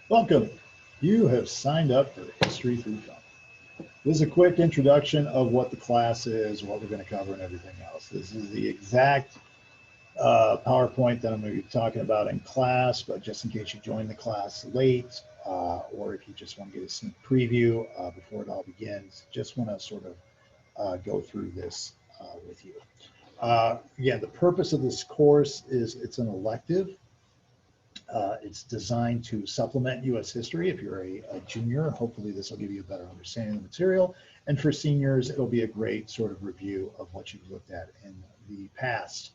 Welcome. You have signed up for History Through Film. This is a quick introduction of what the class is, what we're going to cover, and everything else. This is the exact PowerPoint that I'm going to be talking about in class, but just in case you joined the class late, or if you just want to get a sneak preview before it all begins, just want to sort of go through this with you. Again, the purpose of this course is it's an elective. It's designed to supplement U.S. history. If you're a junior, hopefully this will give you a better understanding of the material. And for seniors, it'll be a great sort of review of what you've looked at in the past.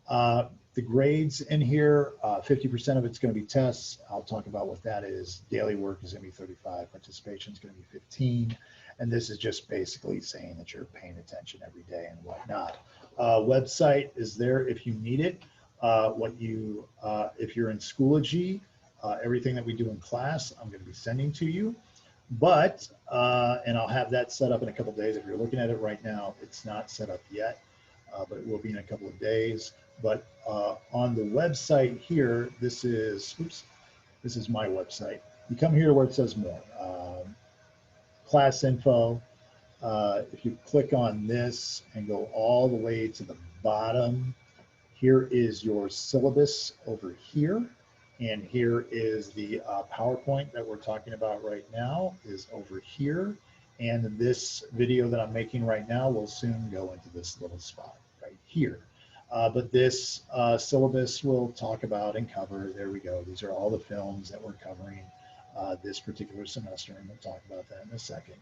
The grades in here, 50% of it's going to be tests. I'll talk about what that is. Daily work is going to be 35. Participation is going to be 15. And this is just basically saying that you're paying attention every day and whatnot. Website is there if you need it. If you're in Schoology, everything that we do in class, I'm going to be sending to you. But, and I'll have that set up in a couple of days. If you're looking at it right now, it's not set up yet, but it will be in a couple of days. But on the website here, this is my website. You come here where it says more, class info. If you click on this and go all the way to the bottom, here is your syllabus over here, and here is the PowerPoint that we're talking about right now is over here, and this video that I'm making right now will soon go into this little spot right here. But this syllabus will talk about and cover, there we go, these are all the films that we're covering this particular semester, and we'll talk about that in a second.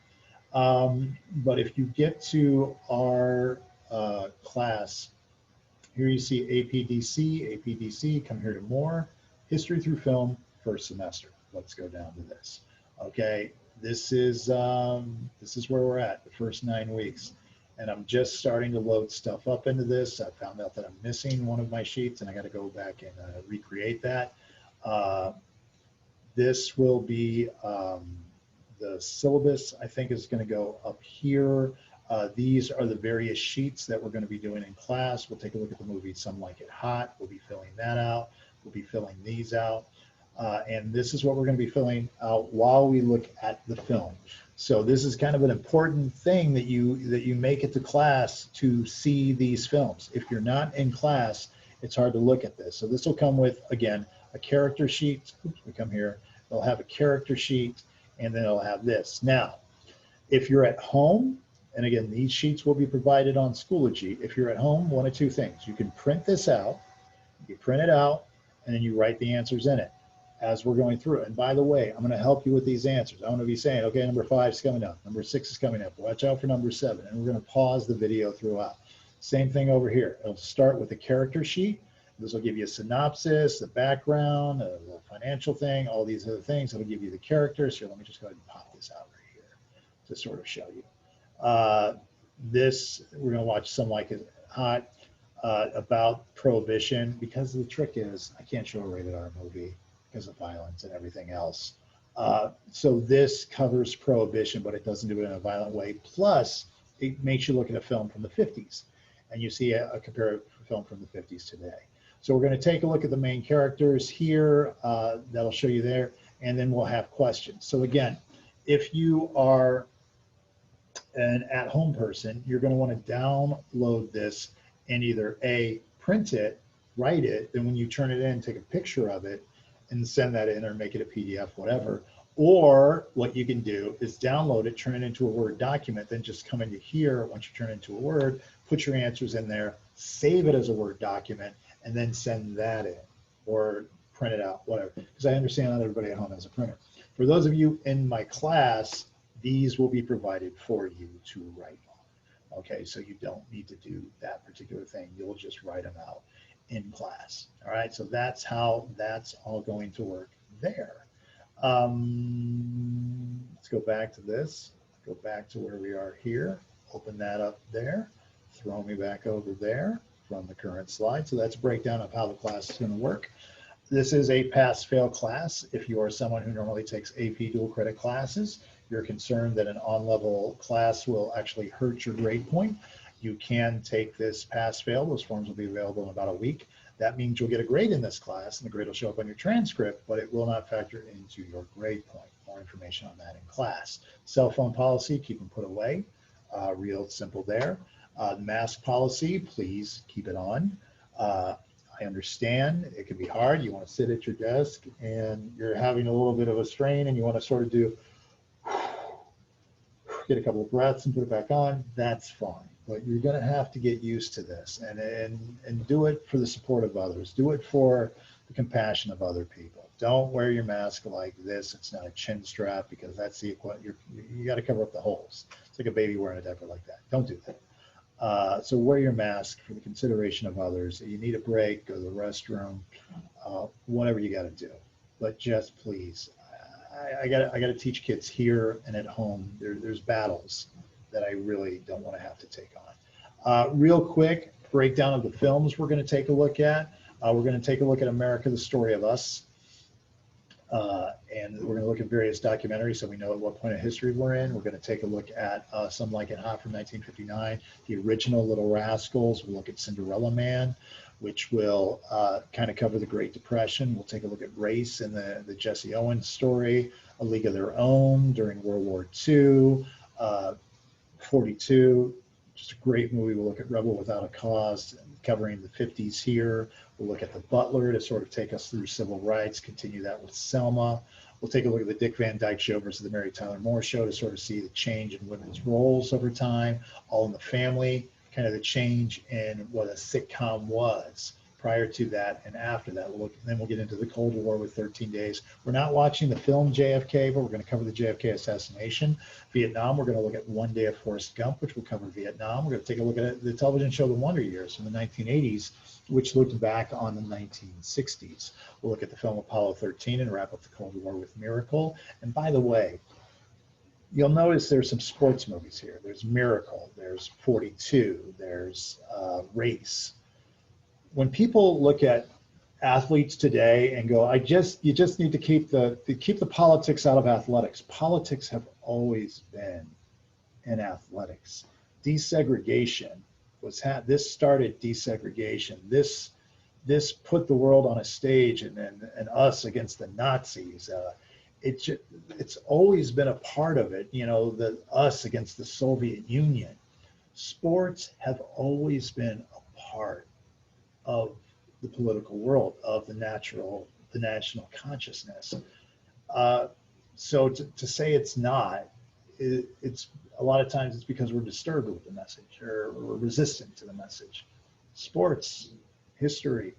But if you get to our class, here you see APDC, come here to more, History Through Film, first semester. Let's go down to this. Okay, this is where we're at, the first 9 weeks. And I'm just starting to load stuff up into this. I found out that I'm missing one of my sheets and I gotta go back and recreate that. This will be the syllabus, I think is gonna go up here. These are the various sheets that we're going to be doing in class. We'll take a look at the movie Some Like It Hot. We'll be filling that out. We'll be filling these out. And this is what we're going to be filling out while we look at the film. So this is kind of an important thing that you make it to class to see these films. If you're not in class, it's hard to look at this. So this will come with, again, a character sheet. Oops, we come here. It'll have a character sheet, and then it'll have this. Now, if you're at home, and again, these sheets will be provided on Schoology. If you're at home, one of two things. You can print this out, you print it out, and then you write the answers in it as we're going through it. And by the way, I'm gonna help you with these answers. I'm gonna be saying, okay, number 5 is coming up, number 6 is coming up. Watch out for number 7, and we're gonna pause the video throughout. Same thing over here. It'll start with a character sheet. This will give you a synopsis, the background, the financial thing, all these other things. It'll give you the characters. Here, let me just go ahead and pop this out right here to sort of show you. This, we're gonna watch Some Like It Hot about Prohibition, because the trick is I can't show a rated R movie because of violence and everything else. So this covers Prohibition, but it doesn't do it in a violent way. Plus, it makes you look at a film from the 50s, and you see a comparative film from the 50s today. So we're gonna take a look at the main characters here. That'll show you there, and then we'll have questions. So again, if you are an at-home person, you're going to want to download this and either A, print it, write it, then when you turn it in, take a picture of it and send that in or make it a PDF, whatever. Or what you can do is download it, turn it into a Word document, then just come into here, once you turn it into a Word, put your answers in there, save it as a Word document, and then send that in or print it out, whatever. Because I understand not everybody at home has a printer. For those of you in my class, these will be provided for you to write on. Okay, so you don't need to do that particular thing. You'll just write them out in class. All right, so that's how that's all going to work there. Let's go back to this. Go back to where we are here. Open that up there. Throw me back over there from the current slide. So that's a breakdown of how the class is going to work. This is a pass-fail class. If you are someone who normally takes AP dual credit classes, you're concerned that an on-level class will actually hurt your grade point, you can take this pass-fail. Those forms will be available in about a week. That means you'll get a grade in this class, and the grade will show up on your transcript, but it will not factor into your grade point. More information on that in class. Cell phone policy, keep them put away. Real simple there. The mask policy, please keep it on. I understand it can be hard. You want to sit at your desk and you're having a little bit of a strain and you want to sort of do, get a couple of breaths and put it back on. That's fine. But you're going to have to get used to this and do it for the support of others. Do it for the compassion of other people. Don't wear your mask like this. It's not a chin strap, because that's the you got to cover up the holes. It's like a baby wearing a diaper like that. Don't do that. So wear your mask for the consideration of others. You need a break, go to the restroom, whatever you got to do. But just please, I got to teach kids here and at home. There's battles that I really don't want to have to take on. Real quick breakdown of the films we're going to take a look at. We're going to take a look at America, the Story of Us. And we're going to look at various documentaries so we know at what point of history we're in. We're going to take a look at Some Like It Hot from 1959, the original Little Rascals. We'll look at Cinderella Man, which will kind of cover the Great Depression. We'll take a look at race and the Jesse Owens story, A League of Their Own during World War II, 42, just a great movie. We'll look at Rebel Without a Cause, covering the 50s here. We'll look at The Butler to sort of take us through civil rights, continue that with Selma. We'll take a look at the Dick Van Dyke Show versus the Mary Tyler Moore Show to sort of see the change in women's roles over time. All in the Family, kind of the change in what a sitcom was prior to that and after that. Then we'll get into the Cold War with 13 Days. We're not watching the film JFK, but we're going to cover the JFK assassination. Vietnam, we're going to look at One Day of Forrest Gump, which will cover Vietnam. We're going to take a look at the television show The Wonder Years from the 1980s, which looked back on the 1960s. We'll look at the film Apollo 13 and wrap up the Cold War with Miracle. And by the way, you'll notice there's some sports movies here. There's Miracle, there's 42, there's Race. When people look at athletes today and go, you just need to keep the politics out of athletics. Politics have always been in athletics. Desegregation this started desegregation. This put the world on a stage and us against the Nazis. It's always been a part of it, the us against the Soviet Union. Sports have always been a part of the political world, of the national consciousness. So to say it's not, it's a lot of times it's because we're disturbed with the message or we're resistant to the message. Sports, history,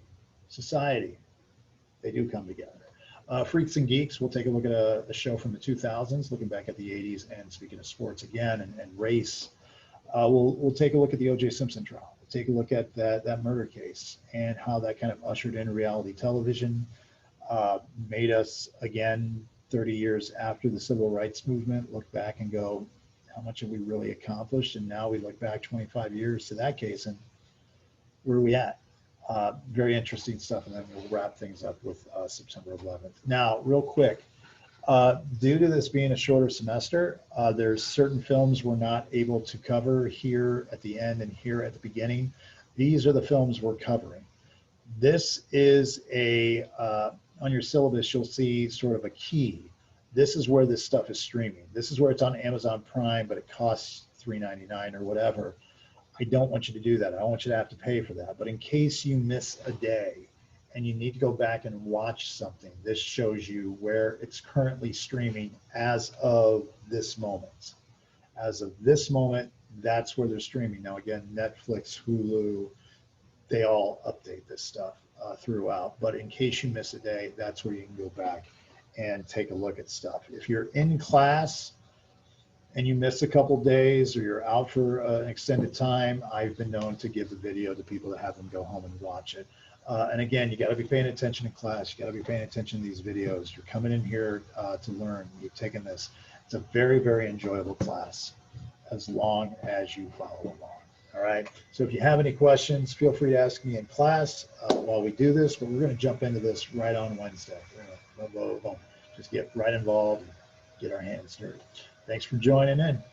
society, they do come together. Freaks and Geeks, we'll take a look at a show from the 2000s, looking back at the 80s, and speaking of sports again and race. We'll take a look at the O.J. Simpson trial. We'll take a look at that murder case and how that kind of ushered in reality television, made us, again, 30 years after the civil rights movement, look back and go, how much have we really accomplished? And now we look back 25 years to that case and where are we at? Very interesting stuff. And then we'll wrap things up with September 11th. Now, real quick, due to this being a shorter semester, there's certain films we're not able to cover here at the end and here at the beginning. These are the films we're covering. This is on your syllabus, you'll see sort of a key. This is where this stuff is streaming. This is where it's on Amazon Prime, but it costs $3.99 or whatever. I don't want you to do that. I don't want you to have to pay for that. But in case you miss a day and you need to go back and watch something, this shows you where it's currently streaming as of this moment. As of this moment, that's where they're streaming. Now, again, Netflix, Hulu, they all update this stuff throughout. But in case you miss a day, that's where you can go back and take a look at stuff. If you're in class and you miss a couple days or you're out for an extended time, I've been known to give the video to people to have them go home and watch it. And again, you got to be paying attention in class. You got to be paying attention to these videos. You're coming in here to learn. You've taken this. It's a very, very enjoyable class as long as you follow along. All right. So if you have any questions, feel free to ask me in class while we do this, but we're going to jump into this right on Wednesday. We're going to just get right involved and get our hands dirty. Thanks for joining in.